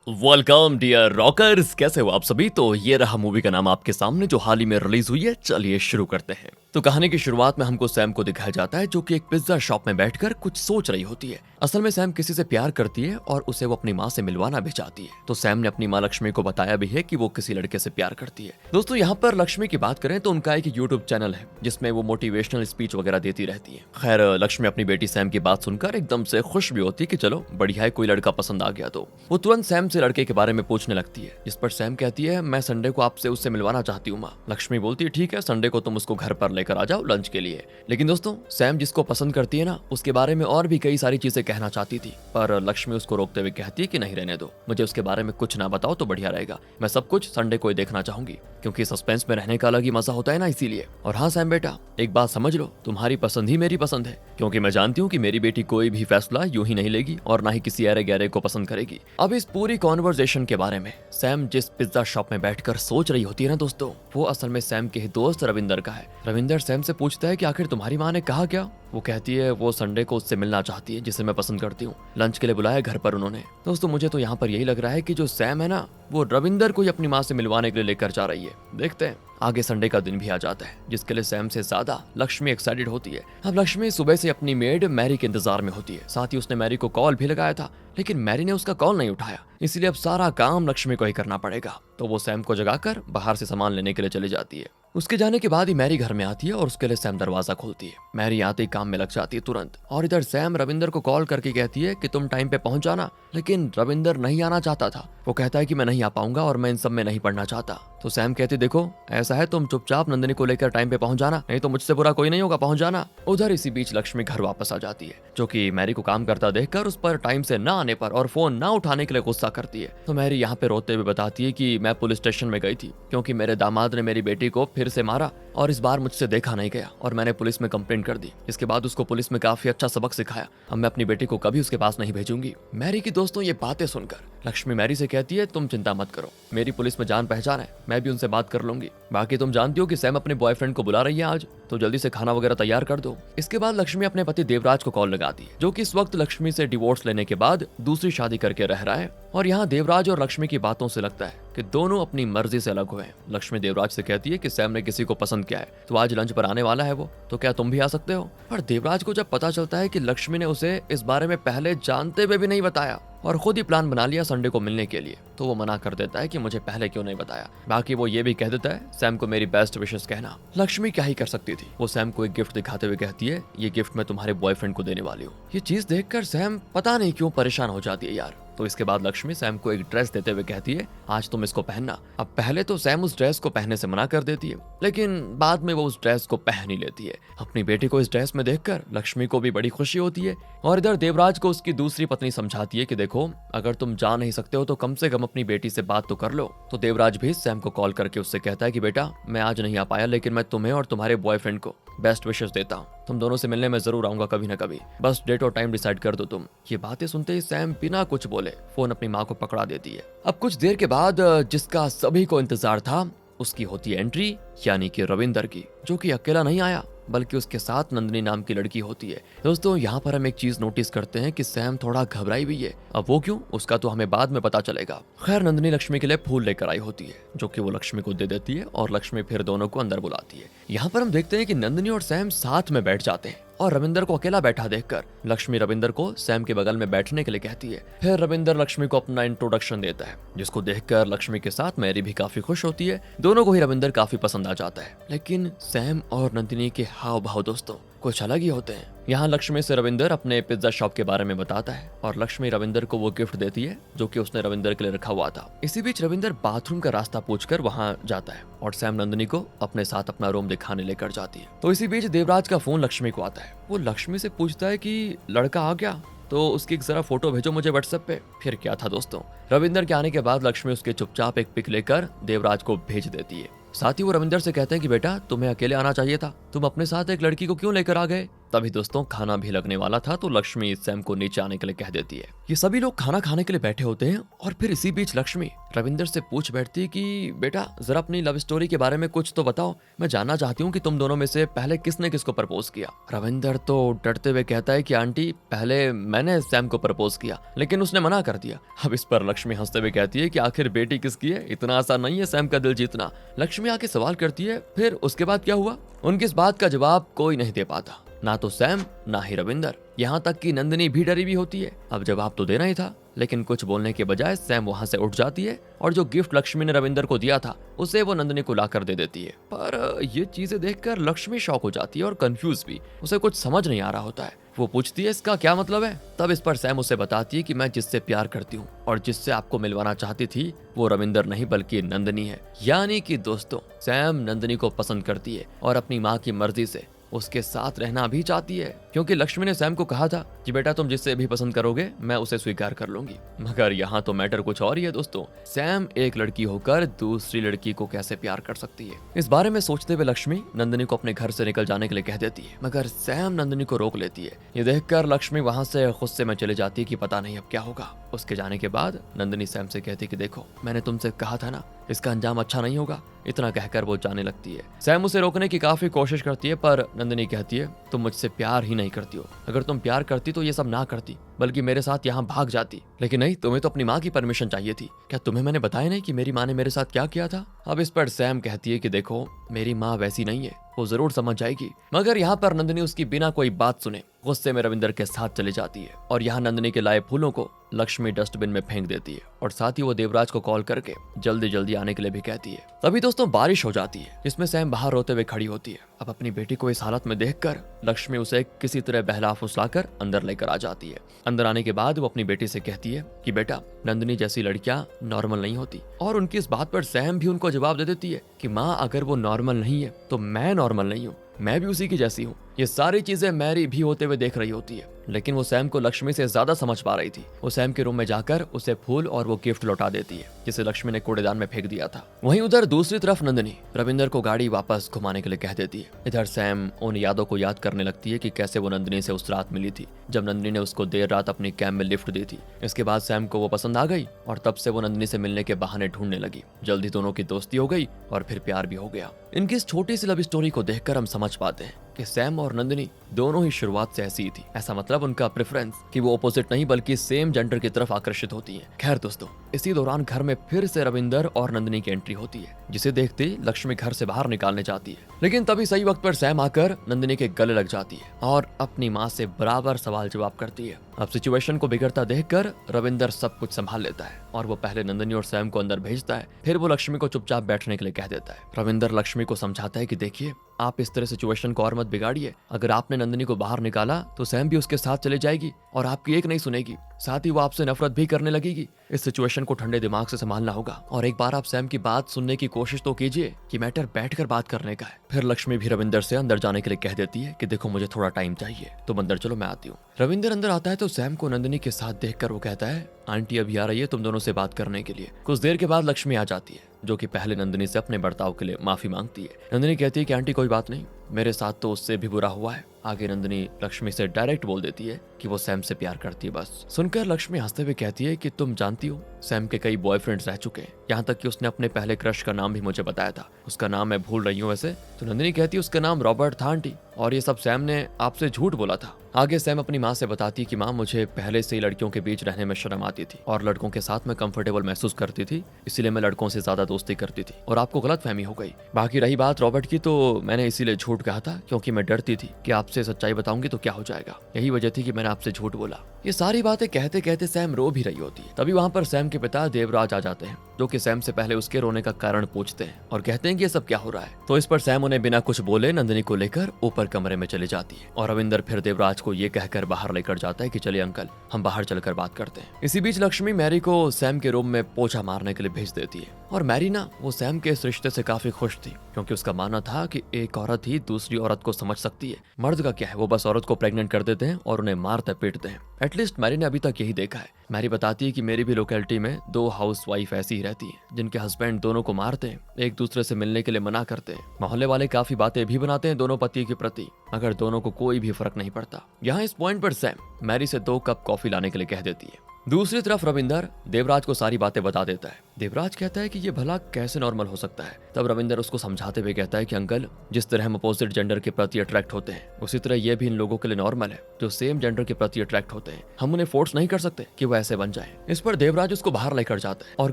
Welcome dear rockers, कैसे हो आप सभी। तो ये रहा मूवी का नाम आपके सामने जो हाल ही में रिलीज हुई है। चलिए शुरू करते हैं। तो कहानी की शुरुआत में हमको सैम को दिखाया जाता है जो कि एक पिज्जा शॉप में बैठकर कुछ सोच रही होती है। असल में सैम किसी से प्यार करती है और उसे वो अपनी माँ से मिलवाना भी चाहती है। तो सैम ने अपनी माँ लक्ष्मी को बताया भी है कि वो किसी लड़के से प्यार करती है। दोस्तों यहाँ पर लक्ष्मी की बात करें तो उनका एक यूट्यूब चैनल है जिसमें वो मोटिवेशनल स्पीच वगैरह देती रहती है। खैर लक्ष्मी अपनी बेटी सैम की बात सुनकर एकदम से खुश भी होती है कि चलो बढ़िया है, कोई लड़का पसंद आ गया। तो वो तुरंत सैम से लड़के के बारे में पूछने लगती है, जिस पर सैम कहती है मैं संडे को आपसे उससे मिलवाना चाहती हूँ माँ। लक्ष्मी बोलती है ठीक है, संडे को तुम उसको घर पर लेकर आ जाओ लंच के लिए। लेकिन दोस्तों सैम जिसको पसंद करती है ना, उसके बारे में और भी कई सारी चीजें कहना चाहती थी, पर लक्ष्मी उसको रोकते हुए कहती है कि नहीं, रहने दो, मुझे उसके बारे में कुछ ना बताओ तो बढ़िया रहेगा। मैं सब कुछ संडे को ही देखना चाहूंगी, क्योंकि सस्पेंस में रहने का अलग ही मजा होता है ना, इसीलिए। और हाँ सैम बेटा, एक बात समझ लो, तुम्हारी पसंद ही मेरी पसंद है, क्योंकि मैं जानती हूँ कि मेरी बेटी कोई भी फैसला यूं ही नहीं लेगी और ना ही किसी अरे गहरे को पसंद करेगी। अब इस पूरी कॉन्वर्सेशन के बारे में सैम जिस पिज्जा शॉप में बैठकर सोच रही होती है ना दोस्तों, वो असल में सैम के ही दोस्त रविंदर का है। रविंदर सैम से पूछता है कि आखिर तुम्हारी माँ ने कहा क्या। वो कहती है वो संडे को उससे मिलना चाहती है जिसे मैं पसंद करती हूँ। लंच के लिए बुलाया घर पर उन्होंने। दोस्तों मुझे तो यहाँ पर यही लग रहा है कि जो सैम है ना, वो रविंदर को ही अपनी माँ से मिलवाने के लिए लेकर जा रही है। देखते हैं। आगे संडे का दिन भी आ जाता है जिसके लिए सैम से ज्यादा लक्ष्मी एक्साइटेड होती है। अब लक्ष्मी सुबह से अपनी मेड मैरी के इंतजार में होती है। साथ ही उसने मैरी को कॉल भी लगाया था, लेकिन मैरी ने उसका कॉल नहीं उठाया, इसलिए अब सारा काम लक्ष्मी को ही करना पड़ेगा। तो वो सैम को जगाकर बाहर से सामान लेने के लिए चली जाती है। उसके जाने के बाद ही मैरी घर में आती है और उसके लिए सैम दरवाजा खोलती है। मैरी आते ही काम में लग जाती है तुरंत। और इधर सैम रविंदर को कॉल करके कहती है कि तुम टाइम पे पहुंच जाना, लेकिन रविंदर नहीं आना चाहता था। वो कहता है कि मैं नहीं आ पाऊंगा और मैं इन सब में नहीं पढ़ना चाहता। तो सैम कहती देखो ऐसा है, तुम चुपचाप नंदिनी को लेकर टाइम पे पहुंच जाना, नहीं तो मुझसे बुरा कोई नहीं होगा, पहुंच जाना। उधर इसी बीच लक्ष्मी घर वापस आ जाती है, जो कि मैरी को काम करता देखकर उस पर टाइम से ना आने पर और फोन ना उठाने के लिए गुस्सा करती है। तो मैरी यहाँ पे रोते हुए बताती है कि मैं पुलिस स्टेशन में गई थी क्योंकि मेरे दामाद ने मेरी बेटी को फिर से मारा और इस बार मुझसे देखा नहीं गया और मैंने पुलिस में कंप्लेंट कर दी। इसके बाद उसको पुलिस में काफी अच्छा सबक सिखाया। अब मैं अपनी बेटी को कभी उसके पास नहीं भेजूंगी। मैरी की दोस्तों ये बातें सुनकर लक्ष्मी मैरी से कहती है तुम चिंता मत करो, मेरी पुलिस में जान पहचान है, मैं भी उनसे बात कर लूंगी। बाकी तुम जानती हो कि सैम अपने बॉयफ्रेंड को बुला रही है आज, तो जल्दी से खाना वगैरह तैयार कर दो। इसके बाद लक्ष्मी अपने पति देवराज को कॉल लगाती है, जो कि इस वक्त लक्ष्मी से डिवोर्स लेने के बाद दूसरी शादी करके रह रहा है। और यहाँ देवराज और लक्ष्मी की बातों से लगता है कि दोनों अपनी मर्जी से अलग हुए। लक्ष्मी देवराज से कहती है कि सैम ने किसी को पसंद किया है, तो आज लंच पर आने वाला है वो, तो क्या तुम भी आ सकते हो। पर देवराज को जब पता चलता है कि लक्ष्मी ने उसे इस बारे में पहले जानते हुए भी नहीं बताया और खुद ही प्लान बना लिया संडे को मिलने के लिए, तो वो मना कर देता है कि मुझे पहले क्यों नहीं बताया। बाकी वो ये भी कह देता है सैम को मेरी बेस्ट विशेस कहना। लक्ष्मी क्या ही कर सकती थी। वो सैम को एक गिफ्ट दिखाते हुए कहती है ये गिफ्ट मैं तुम्हारे बॉयफ्रेंड को देने वाली हूँ। ये चीज देखकर सैम पता नहीं क्यों परेशान हो जाती है यार। तो इसके बाद लक्ष्मी सैम को एक ड्रेस देते हुए कहती है आज तुम इसको पहनना। अब पहले तो सैम उस ड्रेस को पहनने से मना कर देती है, लेकिन बाद में वो उस ड्रेस को पहन ही लेती है। अपनी बेटी को इस ड्रेस में देखकर लक्ष्मी को भी बड़ी खुशी होती है। और इधर देवराज को उसकी दूसरी पत्नी समझाती है कि देखो अगर तुम जा नहीं सकते हो तो कम से कम अपनी बेटी से बात तो कर लो। तो देवराज भी सैम को कॉल करके उससे कहता है कि बेटा मैं आज नहीं आ पाया, लेकिन मैं तुम्हें और तुम्हारे बॉयफ्रेंड को बेस्ट विशेस देता हूँ, तुम दोनों से मिलने में जरूर आऊंगा कभी ना कभी, बस डेट और टाइम डिसाइड कर दो तुम। ये बातें सुनते ही सैम बिना कुछ बोले फोन अपनी माँ को पकड़ा देती है। अब कुछ देर के बाद जिसका सभी को इंतजार था उसकी होती है एंट्री, यानी कि रविंदर की, जो कि अकेला नहीं आया बल्कि उसके साथ नंदिनी नाम की लड़की होती है। दोस्तों यहाँ पर हम एक चीज नोटिस करते हैं कि सैम थोड़ा घबराई हुई है। अब वो क्यों, उसका तो हमें बाद में पता चलेगा। खैर नंदिनी लक्ष्मी के लिए फूल लेकर आई होती है, जो कि वो लक्ष्मी को दे देती है और लक्ष्मी फिर दोनों को अंदर बुलाती है। यहाँ पर हम देखते हैं कि नंदिनी और सैम साथ में बैठ जाते हैं और रविंदर को अकेला बैठा देखकर लक्ष्मी रविंदर को सैम के बगल में बैठने के लिए कहती है। फिर रविंदर लक्ष्मी को अपना इंट्रोडक्शन देता है, जिसको देखकर लक्ष्मी के साथ मैरी भी काफी खुश होती है। दोनों को ही रविंदर काफी पसंद आ जाता है, लेकिन सैम और नंदिनी के हाव भाव दोस्तों कुछ अलग ही होते हैं। यहाँ लक्ष्मी से रविंदर अपने पिज्जा शॉप के बारे में बताता है और लक्ष्मी रविंदर को वो गिफ्ट देती है जो कि उसने रविंदर के लिए रखा हुआ था। इसी बीच रविंदर बाथरूम का रास्ता पूछकर वहाँ जाता है और सैम नंदिनी को अपने साथ अपना रूम दिखाने लेकर जाती है। तो इसी बीच देवराज का फोन लक्ष्मी को आता है। वो लक्ष्मी से पूछता है कि लड़का आ गया तो उसकी जरा फोटो भेजो मुझे व्हाट्सएप पे। फिर क्या था दोस्तों, रविंदर के आने के बाद लक्ष्मी उसके चुपचाप एक पिक लेकर देवराज को भेज देती है। साथ ही वो रविंदर से कहते हैं कि बेटा तुम्हें अकेले आना चाहिए था, तुम अपने साथ एक लड़की को क्यों लेकर आ गए। तभी दोस्तों खाना भी लगने वाला था तो लक्ष्मी सैम को नीचे आने के लिए कह देती है। ये सभी लोग खाना खाने के लिए बैठे होते हैं और फिर इसी बीच लक्ष्मी रविंदर से पूछ बैठती है कि बेटा जरा अपनी लव स्टोरी के बारे में कुछ तो बताओ, मैं जानना चाहती हूँ कि तुम दोनों में से पहले किसने किसको प्रपोज किया। रविंदर तो डरते हुए कहता है कि आंटी पहले मैंने सैम को प्रपोज किया लेकिन उसने मना कर दिया। अब इस पर लक्ष्मी हंसते हुए कहती है कि आखिर बेटी किसकी है, इतना आसान नहीं है सैम का दिल जीतना। लक्ष्मी आके सवाल करती है फिर उसके बाद क्या हुआ। उनकी इस बात का जवाब कोई नहीं दे पाता, ना तो सैम ना ही रविंदर, यहाँ तक कि नंदिनी भी डरी भी होती है। अब जवाब तो देना ही था लेकिन कुछ बोलने के बजाय सैम वहां से उठ जाती है और जो गिफ्ट लक्ष्मी ने रविंदर को दिया था उसे वो नंदिनी को लाकर दे देती है। पर ये चीजें देखकर लक्ष्मी शॉक हो जाती है और कंफ्यूज भी, उसे कुछ समझ नहीं आ रहा होता है। वो पूछती है इसका क्या मतलब है। तब इस पर सैम उसे बताती है कि मैं जिससे प्यार करती हूँ और जिससे आपको मिलवाना चाहती थी वो रविंदर नहीं बल्कि नंदिनी है। यानी कि दोस्तों सैम नंदिनी को पसंद करती है और अपनी माँ की मर्जी से उसके साथ रहना भी चाहती है, क्योंकि लक्ष्मी ने सैम को कहा था कि बेटा तुम जिससे भी पसंद करोगे मैं उसे स्वीकार कर लूंगी। मगर यहाँ तो मैटर कुछ और ही है दोस्तों। सैम एक लड़की होकर दूसरी लड़की को कैसे प्यार कर सकती है। इस बारे में सोचते हुए लक्ष्मी नंदिनी को अपने घर से निकल जाने के लिए कह देती है, मगर सैम नंदिनी को रोक लेती है। ये देखकर लक्ष्मी वहां से गुस्से में चली जाती है कि पता नहीं अब क्या होगा। उसके जाने के बाद नंदिनी सैम से कहती कि देखो मैंने तुमसे कहा था ना इसका अंजाम अच्छा नहीं होगा। इतना कहकर वो जाने लगती है। सैम उसे रोकने की काफी कोशिश करती है पर नंदिनी कहती है तुम मुझसे प्यार ही नहीं करती हो, अगर तुम प्यार करती तो ये सब ना करती बल्कि मेरे साथ यहाँ भाग जाती। लेकिन नहीं, तुम्हें तो अपनी माँ की परमिशन चाहिए थी। क्या तुम्हें मैंने बताया नहीं कि मेरी माँ ने मेरे साथ क्या किया था। अब इस पर सैम कहती है कि देखो मेरी माँ वैसी नहीं है, वो जरूर समझ जाएगी। मगर यहाँ पर नंदिनी उसकी बिना कोई बात सुने गुस्से में रविंदर के साथ चली जाती है और यहाँ नंदिनी के लाए फूलों को लक्ष्मी डस्टबिन में फेंक देती है और साथ ही वो देवराज को कॉल करके जल्दी जल्दी आने के लिए भी कहती है। तभी दोस्तों बारिश हो जाती है जिसमें सैम बाहर रोते हुए खड़ी होती है। अब अपनी बेटी को इस हालत में देखकर लक्ष्मी उसे किसी तरह बहला फुसलाकर अंदर लेकर आ जाती है। अंदर आने के बाद वो अपनी बेटी से कहती है कि बेटा नंदिनी जैसी लड़कियां नॉर्मल नहीं होती, और उनकी इस बात पर सैम भी उनको जवाब दे देती है कि माँ अगर वो नॉर्मल नहीं है तो मैं नॉर्मल नहीं हूँ, मैं भी उसी की जैसी हूँ। ये सारी चीजें मैरी भी होते हुए देख रही होती है लेकिन वो सैम को लक्ष्मी से ज्यादा समझ पा रही थी। वो सैम के रूम में जाकर उसे फूल और वो गिफ्ट लौटा देती है जिसे लक्ष्मी ने कूड़ेदान में फेंक दिया था। वहीं उधर दूसरी तरफ नंदिनी रविंदर को गाड़ी वापस घुमाने के लिए कह देती है। इधर सैम उन यादों को याद करने लगती है कि कैसे वो नंदिनी से उस रात मिली थी जब नंदिनी ने उसको देर रात अपनी कैब में लिफ्ट दी थी। इसके बाद सैम को वो पसंद आ गई और तब से वो नंदिनी से मिलने के बहाने ढूंढने लगी। जल्दी दोनों की दोस्ती हो गई और फिर प्यार भी हो गया। इनकी इस छोटी सी लव स्टोरी को देखकर हम समझ पाते हैं कि सैम और नंदिनी दोनों ही शुरुआत से ऐसी ही थी। ऐसा मतलब उनका प्रेफरेंस कि वो ऑपोजिट नहीं बल्कि सेम जेंडर की तरफ आकर्षित होती हैं। खैर दोस्तों इसी दौरान घर में फिर से रविंदर और नंदिनी की एंट्री होती है जिसे देखते ही लक्ष्मी घर से बाहर निकालने जाती है। लेकिन तभी सही वक्त पर सैम आकर नंदिनी के गले लग जाती है और अपनी माँ से बराबर सवाल जवाब करती है। अब सिचुएशन को बिगड़ता देखकर रविंदर सब कुछ संभाल लेता है और वो पहले नंदिनी और सैम को अंदर भेजता है, फिर वो लक्ष्मी को चुपचाप बैठने के लिए कह देता है। रविंदर लक्ष्मी को समझाता है कि देखिए आप इस तरह सिचुएशन को और मत बिगाड़िए। अगर आपने नंदिनी को बाहर निकाला तो सैम भी उसके साथ चले जाएगी और आपकी एक नहीं सुनेगी, साथ ही वो आपसे नफरत भी करने लगेगी। इस सिचुएशन को ठंडे दिमाग से संभालना होगा और एक बार आप सैम की बात सुनने की कोशिश तो कीजिए कि मैटर बैठकर बात करने का है। फिर लक्ष्मी भी रविंदर से अंदर जाने के लिए कह देती है कि देखो मुझे थोड़ा टाइम चाहिए, तुम अंदर चलो मैं आती हूँ। रविंदर अंदर आता है तो सैम को नंदिनी के साथ देखकर वो कहता है आंटी अभी आ रही है तुम दोनों से बात करने के लिए। कुछ देर के बाद लक्ष्मी आ जाती है जो कि पहले नंदिनी से अपने बर्ताव के लिए माफी मांगती है। नंदिनी कहती है कि आंटी कोई बात नहीं, मेरे साथ तो उससे भी बुरा हुआ है। आगे नंदिनी लक्ष्मी से डायरेक्ट बोल देती है कि वो सैम से प्यार करती है बस। सुनकर लक्ष्मी हंसते हुए कहती है कि तुम जानती हो सैम के कई बॉयफ्रेंड्स रह चुके हैं, यहाँ तक कि उसने अपने पहले क्रश का नाम भी मुझे बताया था। उसका नाम मैं भूल रही हूँ वैसे। तो नंदिनी कहती है उसका नाम रॉबर्ट था आंटी, और ये सब सैम ने आपसे झूठ बोला था। आगे सैम अपनी माँ से बताती है कि माँ मुझे पहले से ही लड़कियों के बीच रहने में शर्म आती थी और लड़कों के साथ मैं कंफर्टेबल महसूस करती थी, इसीलिए मैं लड़कों से ज्यादा दोस्ती करती थी और आपको गलतफहमी हो गई। बाकी रही बात रॉबर्ट की तो मैंने इसीलिए झूठ कहा था क्योंकि मैं डरती थी कि आपसे सच्चाई बताऊंगी तो क्या हो जाएगा, यही वजह थी कि मैंने आपसे झूठ बोला। ये सारी बातें कहते कहते सैम रो भी रही होती है। तभी वहाँ पर सैम के पिता देवराज आ जाते हैं जो कि सैम से पहले उसके रोने का कारण पूछते हैं और कहते हैं कि ये सब क्या हो रहा है। तो इस पर सैम उन्हें बिना कुछ बोले नंदिनी को लेकर ऊपर कमरे में चली जाती है और रविंदर फिर देवराज को ये कहकर बाहर लेकर जाता है कि चलिए अंकल हम बाहर चलकर बात करते हैं। इसी बीच लक्ष्मी मैरी को सैम के रूम में पोछा मारने के लिए भेज देती है और मैरी ना वो सैम के इस रिश्ते से काफी खुश थी, क्योंकि उसका मानना था कि एक औरत ही दूसरी औरत को समझ सकती है। मर्द का क्या है, वो बस औरत को प्रेग्नेंट कर देते हैं और उन्हें मारते पीटते हैं। एटलीस्ट मैरी ने अभी तक यही देखा है। मैरी बताती है कि मेरी भी लोकेलिटी में 2 हाउसवाइफ ऐसी ही रहती हैं, जिनके हस्बैंड दोनों को मारते हैं, एक दूसरे से मिलने के लिए मना करते हैं। मोहल्ले वाले काफी बातें भी बनाते हैं दोनों पति के प्रति, मगर दोनों को कोई भी फर्क नहीं पड़ता। यहाँ इस पॉइंट पर सैम मैरी से 2 कप कॉफी लाने के लिए कह देती है। दूसरी तरफ रविंदर देवराज को सारी बातें बता देता है। देवराज कहता है कि ये भला कैसे नॉर्मल हो सकता है। तब रविंदर उसको समझाते हुए कहता है कि अंकल, जिस तरह हम अपोजिट जेंडर के प्रति अट्रैक्ट होते हैं, उसी तरह ये भी इन लोगों के लिए नॉर्मल है जो सेम जेंडर के प्रति अट्रैक्ट होते हैं। हम उन्हें फोर्स नहीं कर सकते कि वो ऐसे बन जाए। इस पर देवराज उसको बाहर लेकर जाता है और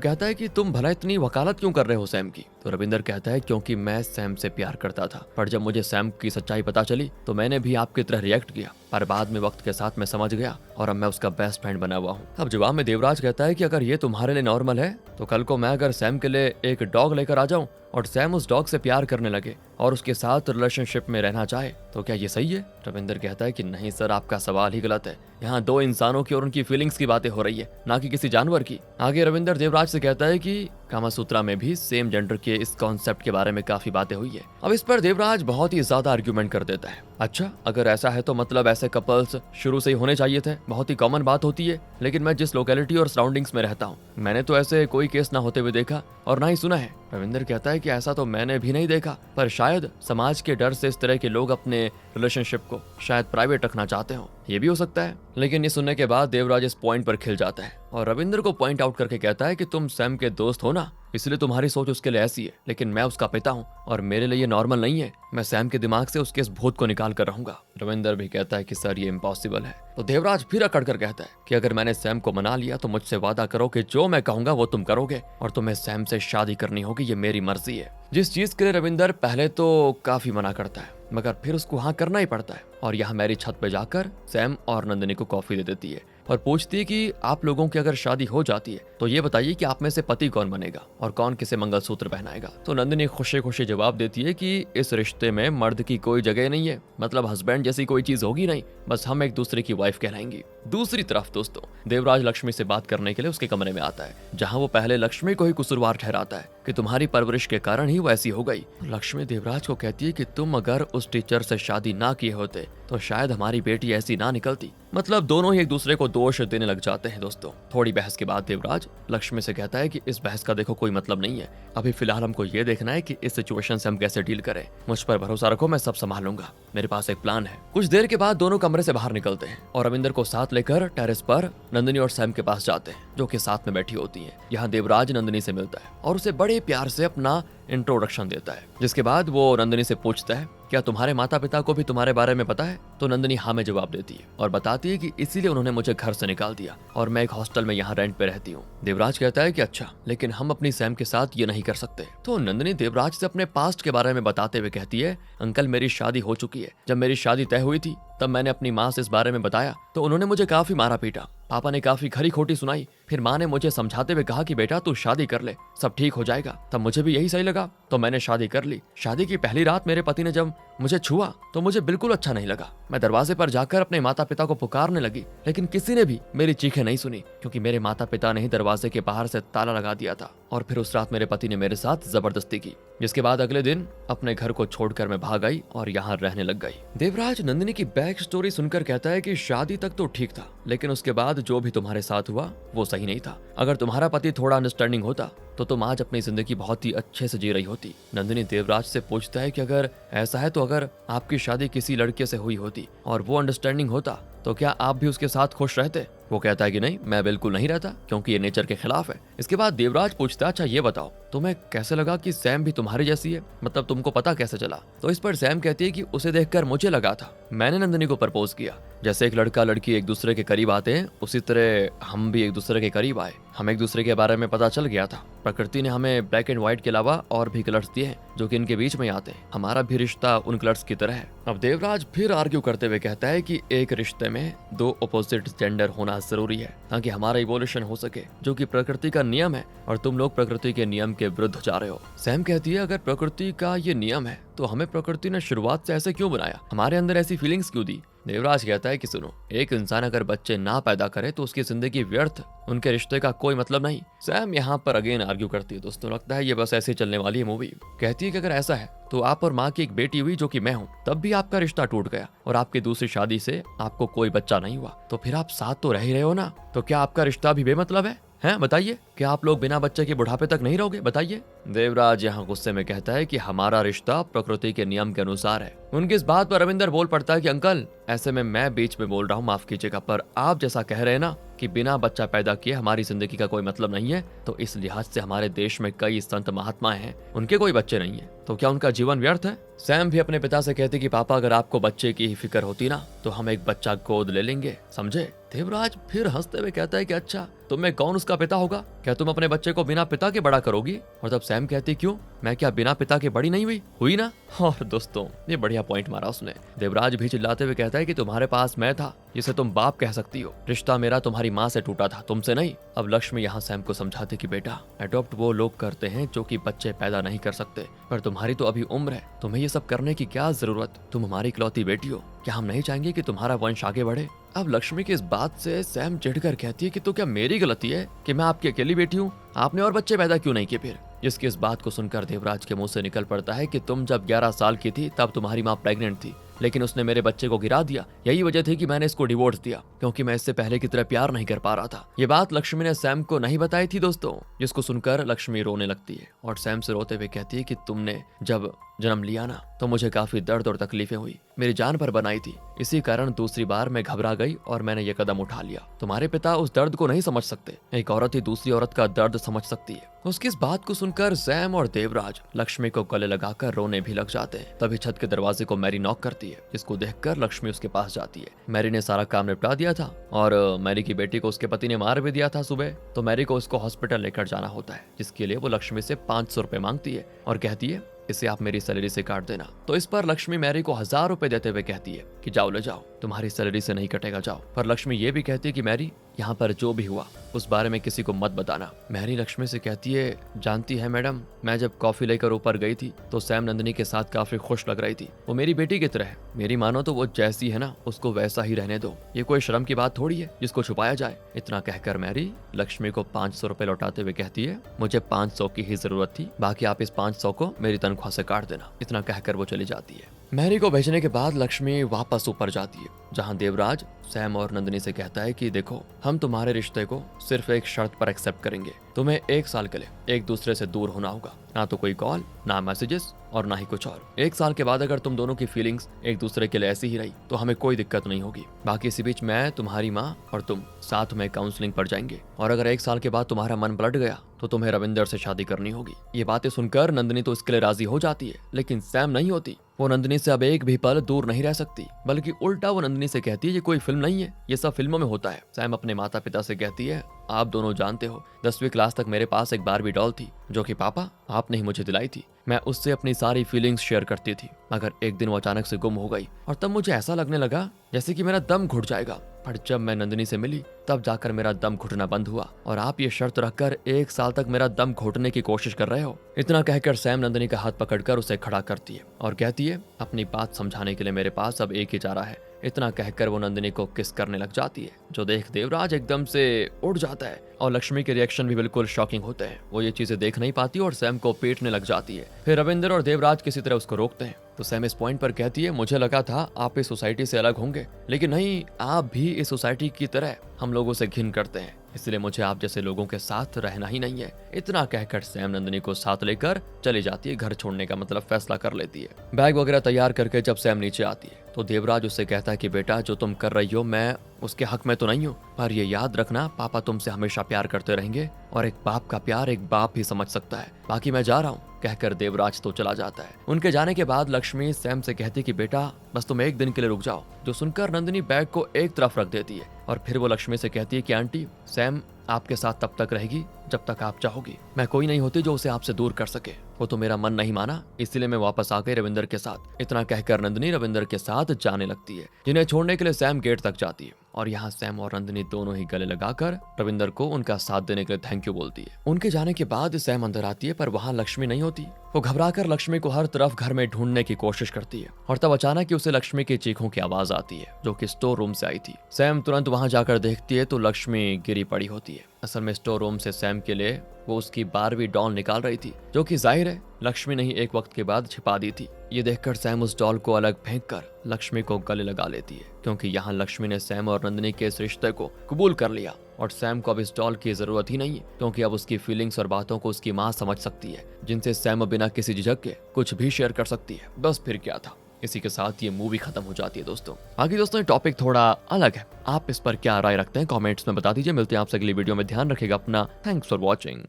कहता है कि तुम भला इतनी वकालत क्यों कर रहे हो सैम की। तो रविंदर कहता है क्योंकि मैं सैम से प्यार करता था, पर जब मुझे सैम की सच्चाई पता चली तो मैंने भी आपकी तरह रिएक्ट किया, पर बाद में वक्त के साथ मैं समझ गया और अब मैं उसका बेस्ट फ्रेंड बना हुआ हूँ। अब जवाब में देवराज कहता है कि अगर ये तुम्हारे लिए नॉर्मल है तो कल को मैं अगर सैम के लिए एक डॉग लेकर आ जाऊं और सैम उस डॉग से प्यार करने लगे और उसके साथ रिलेशनशिप में रहना चाहे तो क्या ये सही है? रविंदर कहता है कि नहीं सर, आपका सवाल ही गलत है। यहाँ 2 इंसानों की और उनकी फीलिंग्स की बातें हो रही है, ना कि किसी जानवर की। आगे रविंदर देवराज से कहता है कि कामासूत्रा में भी सेम जेंडर के इस कॉन्सेप्ट के बारे में काफी बातें हुई है। अब इस पर देवराज बहुत ही ज्यादा आर्ग्यूमेंट कर देता है। अच्छा, अगर ऐसा है तो मतलब ऐसे कपल्स शुरू से ही होने चाहिए थे, बहुत ही कॉमन बात होती है। लेकिन मैं जिस लोकेलिटी और सराउंडिंग्स में रहता हूँ, मैंने तो ऐसे कोई केस ना होते हुए देखा और ना ही सुना है। रविंदर कहता है कि ऐसा तो मैंने भी नहीं देखा, पर शायद समाज के डर से इस तरह के लोग अपने रिलेशनशिप को शायद प्राइवेट रखना चाहते हो, ये भी हो सकता है। लेकिन ये सुनने के बाद देवराज इस पॉइंट पर खिल जाता है और रविंदर को पॉइंट आउट करके कहता है कि तुम सैम के दोस्त हो ना, इसलिए तुम्हारी सोच उसके लिए ऐसी है, लेकिन मैं उसका पिता हूँ और मेरे लिए ये नॉर्मल नहीं है। मैं सैम के दिमाग से उसके इस भूत को निकाल कर रहूंगा। रविंदर भी कहता है कि सर ये इम्पॉसिबल है। तो देवराज फिर अकड़ कर कहता है कि अगर मैंने सैम को मना लिया तो मुझसे वादा करो कि जो मैं कहूंगा वो तुम करोगे और तुम्हें सैम से शादी करनी होगी, ये मेरी मर्जी है। जिस चीज के लिए रविंदर पहले तो काफी मना करता है, मगर फिर उसको हाँ करना ही पड़ता है। और यहाँ मैरी छत पे जाकर सैम और नंदिनी को कॉफी दे देती है और पूछती है कि आप लोगों की अगर शादी हो जाती है तो ये बताइए कि आप में से पति कौन बनेगा और कौन किसे मंगलसूत्र पहनाएगा। तो नंदिनी खुशी खुशी जवाब देती है कि इस रिश्ते में मर्द की कोई जगह नहीं है, मतलब हस्बैंड जैसी कोई चीज होगी नहीं, बस हम एक दूसरे की वाइफ कहलाएंगी। दूसरी तरफ दोस्तों, देवराज लक्ष्मी से बात करने के लिए उसके कमरे में आता है, जहाँ वो पहले लक्ष्मी को ही कसूरवार ठहराता है कि तुम्हारी परवरिश के कारण ही वो ऐसी हो गई। लक्ष्मी देवराज को कहती है कि तुम अगर उस टीचर से शादी ना किए होते तो शायद हमारी बेटी ऐसी ना निकलती। मतलब दोनों ही एक दूसरे को दोष देने लग जाते हैं दोस्तों। थोड़ी बहस के बाद देवराज लक्ष्मी से कहता है कि इस बहस का देखो कोई मतलब नहीं है, अभी फिलहाल हमको ये देखना है कि इस सिचुएशन से हम कैसे डील करें। मुझ पर भरोसा रखो, मैं सब संभाल लूंगा, मेरे पास एक प्लान है। कुछ देर के बाद दोनों कमरे से बाहर निकलते हैं और रविंदर को साथ लेकर टेरेस पर नंदिनी और सैम के पास जाते हैं, जो कि साथ में बैठी होती हैं। यहाँ देवराज नंदिनी से मिलता है और उसे बड़े प्यार से अपना इंट्रोडक्शन देता है, जिसके बाद वो नंदिनी से पूछता है क्या तुम्हारे माता पिता को भी तुम्हारे बारे में पता है? तो नंदिनी हाँ में जवाब देती है और बताती है कि इसीलिए उन्होंने मुझे घर से निकाल दिया और मैं एक हॉस्टल में यहाँ रेंट पे रहती हूँ। देवराज कहता है कि अच्छा, लेकिन हम अपनी सैम के साथ ये नहीं कर सकते। तो नंदिनी देवराज से अपने पास्ट के बारे में बताते हुए कहती है अंकल मेरी शादी हो चुकी है, जब मेरी शादी तय हुई थी तब मैंने अपनी माँ से इस बारे में बताया तो उन्होंने मुझे काफी मारा पीटा, पापा ने काफी खरी खोटी सुनाई, फिर माँ ने मुझे समझाते हुए कहा कि बेटा तू शादी कर ले, सब ठीक हो जाएगा। तब मुझे भी यही सही लगा तो मैंने शादी कर ली। शादी की पहली रात मेरे पति ने जब मुझे छुआ तो मुझे बिल्कुल अच्छा नहीं लगा। मैं दरवाजे पर जाकर अपने माता पिता को पुकारने लगी, लेकिन किसी ने भी मेरी चीखें नहीं सुनी, क्योंकि मेरे माता पिता ने ही दरवाजे के बाहर से ताला लगा दिया था। और फिर उस रात मेरे पति ने मेरे साथ जबरदस्ती की, जिसके बाद अगले दिन अपने घर को छोड़कर मैं भाग आई और यहाँ रहने लग गई। देवराज नंदिनी की बैक स्टोरी सुनकर कहता है कि शादी तक तो ठीक था, लेकिन उसके बाद जो भी तुम्हारे साथ हुआ वो सही नहीं था। अगर तुम्हारा पति थोड़ा अंडरस्टैंडिंग होता तो तुम आज अपनी जिंदगी बहुत ही अच्छे से जी रही होती। नंदिनी देवराज से पूछता है कि अगर ऐसा है तो अगर आपकी शादी किसी लड़के से हुई होती और वो अंडरस्टैंडिंग होता तो क्या आप भी उसके साथ खुश रहते? वो कहता है कि नहीं, मैं बिल्कुल नहीं रहता, क्योंकि ये नेचर के खिलाफ है। इसके बाद देवराज पूछता है अच्छा ये बताओ तुम्हें कैसे लगा कि सैम भी तुम्हारी जैसी है, मतलब तुमको पता कैसे चला? तो इस पर सैम कहती है कि उसे देखकर मुझे लगा था मैंने नंदिनी को प्रपोज किया। जैसे एक लड़का लड़की एक दूसरे के करीब आते हैं उसी तरह हम भी एक दूसरे के करीब आए। हमें एक दूसरे के बारे में पता चल गया था। प्रकृति ने हमें ब्लैक एंड व्हाइट के अलावा और भी कलर्स दिए हैं जो कि इनके बीच में आते हैं। हमारा भी रिश्ता उन कलर्स की तरह है। अब देवराज फिर आर्ग्यू करते हुए कहता है कि एक रिश्ते में 2 अपोजिट जेंडर होना जरूरी है ताकि हमारा इवोल्यूशन हो सके, जो कि प्रकृति का नियम है और तुम लोग प्रकृति के नियम के विरुद्ध जा रहे हो। सैम कहती है अगर प्रकृति का ये नियम है तो हमें प्रकृति ने शुरुआत से ऐसे क्यों बनाया, हमारे अंदर ऐसी फीलिंग्स क्यों दी देवराज कहता है कि सुनो, एक इंसान अगर बच्चे ना पैदा करे तो उसकी जिंदगी व्यर्थ, उनके रिश्ते का कोई मतलब नहीं। सैम यहाँ पर अगेन आर्ग्यू करती है। दोस्तों लगता है ये बस ऐसे चलने वाली है मूवी। कहती है कि अगर ऐसा है तो आप और माँ की एक बेटी हुई जो कि मैं हूँ, तब भी आपका रिश्ता टूट गया और आपकी दूसरी शादी से आपको कोई बच्चा नहीं हुआ, तो फिर आप साथ तो रह ही रहे हो ना, तो क्या आपका रिश्ता भी बेमतलब है? हैं बताइए, क्या आप लोग बिना बच्चे के बुढ़ापे तक नहीं रहोगे? बताइए। देवराज यहाँ गुस्से में कहता है कि हमारा रिश्ता प्रकृति के नियम के अनुसार है। उनकी इस बात पर रविंदर बोल पड़ता है कि अंकल, ऐसे में मैं बीच में बोल रहा हूँ, माफ कीजिएगा, पर आप जैसा कह रहे हैं ना कि बिना बच्चा पैदा किए हमारी जिंदगी का कोई मतलब नहीं है, तो इस लिहाज से हमारे देश में कई संत महात्मा हैं, उनके कोई बच्चे नहीं है, तो क्या उनका जीवन व्यर्थ है? सैम भी अपने पिता से कहती कि पापा, अगर आपको बच्चे की ही फिक्र होती ना तो हम एक बच्चा गोद ले लेंगे, समझे? देवराज फिर हंसते हुए कहता है कि अच्छा, तुम में कौन उसका पिता होगा? क्या तुम अपने बच्चे को बिना पिता के बड़ा करोगी? और तब सैम कहती, क्यों, मैं क्या बिना पिता के बड़ी नहीं हुई ना? और दोस्तों ये बढ़िया पॉइंट मारा उसने। देवराज भी चिल्लाते हुए कहता है कि तुम्हारे पास मैं था जिसे तुम बाप कह सकती हो, रिश्ता मेरा तुम्हारी माँ से टूटा था, तुमसे नहीं। अब लक्ष्मी यहाँ सैम को समझाते कि बेटा, अडॉप्ट वो लोग करते हैं जो कि बच्चे पैदा नहीं कर सकते, पर तुम्हारी तो अभी उम्र है, तुम्हें ये सब करने की क्या जरूरत? तुम हमारी इकलौती बेटी हो, क्या हम नहीं चाहेंगे कि तुम्हारा वंश आगे बढ़े? अब लक्ष्मी की इस बात से सैम चिढ़कर कहती है कि तो क्या मेरी गलती है कि मैं आपकी अकेली बेटी हूँ? आपने और बच्चे पैदा क्यों नहीं किए फिर? जिसकी इस बात को सुनकर देवराज के मुंह से निकल पड़ता है कि तुम जब 11 साल की थी तब तुम्हारी माँ प्रेग्नेंट थी, लेकिन उसने मेरे बच्चे को गिरा दिया, यही वजह थी कि मैंने इसको डिवोर्स दिया, क्योंकि मैं इससे पहले की तरह प्यार नहीं कर पा रहा था। ये बात लक्ष्मी ने सैम को नहीं बताई थी दोस्तों, जिसको सुनकर लक्ष्मी रोने लगती है और सैम से रोते हुए कहती है कि तुमने जब जन्म लिया ना तो मुझे काफी दर्द और तकलीफें हुई, मेरी जान पर बनाई थी, इसी कारण दूसरी बार मैं घबरा गई और मैंने ये कदम उठा लिया। तुम्हारे पिता उस दर्द को नहीं समझ सकते, एक औरत ही दूसरी औरत का दर्द समझ सकती है। उसकी इस बात को सुनकर सैम और देवराज लक्ष्मी को गले लगाकर रोने भी लग जाते हैं। तभी छत के दरवाजे को मैरी नॉक करती है, जिसको देखकर लक्ष्मी उसके पास जाती है। मैरी ने सारा काम निपटा दिया था और मैरी की बेटी को उसके पति ने मार भी दिया था सुबह, तो मैरी को उसको हॉस्पिटल लेकर जाना होता है, जिसके लिए वो लक्ष्मी से 500 रुपए मांगती है और कहती है इसे आप मेरी सैलरी से काट देना। तो इस पर लक्ष्मी मैरी को 1000 रुपए देते हुए कहती है कि जाओ ले जाओ, तुम्हारी सैलरी से नहीं कटेगा, जाओ। पर लक्ष्मी ये भी कहती है कि मैरी, यहाँ पर जो भी हुआ उस बारे में किसी को मत बताना। मैरी लक्ष्मी से कहती है, जानती है मैडम, मैं जब कॉफी लेकर ऊपर गई थी तो सैम नंदिनी के साथ काफी खुश लग रही थी, वो मेरी बेटी की तरह है, मेरी मानो तो वो जैसी है ना उसको वैसा ही रहने दो, ये कोई शर्म की बात थोड़ी है जिसको छुपाया जाए। इतना कहकर मैरी लक्ष्मी को 500 रुपए लौटाते हुए कहती है, मुझे 500 की ही जरूरत थी, बाकी आप इस 500 को मेरी तनख्वाह से काट देना। इतना कहकर वो चली जाती है। मैरी को भेजने के बाद लक्ष्मी वापस ऊपर जाती है, जहां देवराज सैम और नंदिनी से कहता है कि देखो, हम तुम्हारे रिश्ते को सिर्फ एक शर्त पर एक्सेप्ट करेंगे, तुम्हें 1 साल के लिए एक दूसरे से दूर होना होगा, ना तो कोई कॉल, ना मैसेजेस और ना ही कुछ और। 1 साल के बाद अगर तुम दोनों की फीलिंग्स एक दूसरे के लिए ऐसी ही रही तो हमें कोई दिक्कत नहीं होगी। बाकी इसी बीच मैं, तुम्हारी माँ और तुम साथ में काउंसलिंग पर जाएंगे, और अगर 1 साल के बाद तुम्हारा मन पलट गया तो तुम्हें रविंदर से शादी करनी होगी। ये बातें सुनकर नंदिनी तो इसके लिए राजी हो जाती है, लेकिन सैम नहीं होती। वो नंदिनी से अब एक भी पल दूर नहीं रह सकती, बल्कि उल्टा वो नंदिनी से कहती है ये कोई फिल्म नहीं है, ये सब फिल्मों में होता है। सैम अपने माता पिता से कहती है, आप दोनों जानते हो 10वीं क्लास तक मेरे पास एक बारबी डॉल थी जो कि पापा आपने ही मुझे दिलाई थी। मैं उससे अपनी सारी फीलिंग्स शेयर करती थी, मगर एक दिन वो अचानक से गुम हो गई और तब मुझे ऐसा लगने लगा जैसे कि मेरा दम घुट जाएगा। पर जब मैं नंदिनी से मिली तब जाकर मेरा दम घुटना बंद हुआ, और आप ये शर्त रखकर 1 साल तक मेरा दम घोटने की कोशिश कर रहे हो। इतना कहकर सैम नंदिनी का हाथ पकड़कर उसे खड़ा करती है और कहती है, अपनी बात समझाने के लिए मेरे पास अब एक ही चारा है। इतना कहकर वो नंदिनी को किस करने लग जाती है, जो देख देवराज एकदम से उड़ जाता है और लक्ष्मी के रिएक्शन भी बिल्कुल शॉकिंग होते हैं। वो ये चीजें देख नहीं पाती और सैम को पीटने लग जाती है। फिर रविंदर और देवराज किसी तरह उसको रोकते हैं, तो सैम इस पॉइंट पर कहती है, मुझे लगा था आप इस सोसाइटी से अलग होंगे, लेकिन नहीं, आप भी इस सोसाइटी की तरह हम लोगों से घिन करते हैं, इसलिए मुझे आप जैसे लोगों के साथ रहना ही नहीं है। इतना कहकर सैम नंदिनी को साथ लेकर चली जाती है, घर छोड़ने का मतलब फैसला कर लेती है। बैग वगैरह तैयार करके जब सैम नीचे आती है तो देवराज उससे कहता है कि बेटा, जो तुम कर रही हो मैं उसके हक में तो नहीं हूँ, पर ये याद रखना पापा तुमसे हमेशा प्यार करते रहेंगे और एक बाप का प्यार एक बाप ही समझ सकता है। बाकी मैं जा रहा हूँ, कहकर देवराज तो चला जाता है। उनके जाने के बाद लक्ष्मी सैम से कहती कि बेटा बस तुम एक दिन के लिए रुक जाओ, जो सुनकर नंदिनी बैग को एक तरफ रख देती है और फिर वो लक्ष्मी से कहती है कि आंटी, सैम आपके साथ तब तक रहेगी जब तक आप चाहोगी। मैं कोई नहीं होती जो उसे आपसे दूर कर सके। वो तो मेरा मन नहीं माना, इसीलिए मैं वापस आ गई रविंदर के साथ। इतना कहकर नंदिनी रविंदर के साथ जाने लगती है, जिन्हें छोड़ने के लिए सैम गेट तक जाती है और यहाँ सैम और नंदिनी दोनों ही गले लगाकर रविंदर को उनका साथ देने के लिए थैंक यू बोलती है। उनके जाने के बाद सैम अंदर आती है, पर वहाँ लक्ष्मी नहीं होती। वो घबराकर लक्ष्मी को हर तरफ घर में ढूंढने की कोशिश करती है और तब अचानक ही उसे लक्ष्मी की चीखों की आवाज आती है, जो कि स्टोर रूम से आई थी। सैम तुरंत वहां जाकर देखती है तो लक्ष्मी गिरी पड़ी होती है। असल में स्टोर रूम से सैम के लिए वो उसकी 12वीं डॉल निकाल रही थी, जो कि जाहिर है लक्ष्मी ने ही एक वक्त के बाद छिपा दी थी। ये देखकर सैम उस डॉल को अलग फेंक कर लक्ष्मी को गले लगा लेती है, क्योंकि यहाँ लक्ष्मी ने सैम और नंदिनी के इस रिश्ते को कबूल कर लिया और सैम को अब इस डॉल की जरूरत ही नहीं है, क्योंकि अब उसकी फीलिंग्स और बातों को उसकी माँ समझ सकती है, जिनसे सैम बिना किसी झिझक के कुछ भी शेयर कर सकती है। बस फिर क्या था। इसी के साथ ये मूवी खत्म हो जाती है दोस्तों। बाकी दोस्तों ये टॉपिक थोड़ा अलग है, आप इस पर क्या राय रखते हैं कमेंट्स में बता दीजिए। मिलते हैं आपसे अगली वीडियो में, ध्यान रखिएगा अपना। Thanks for watching.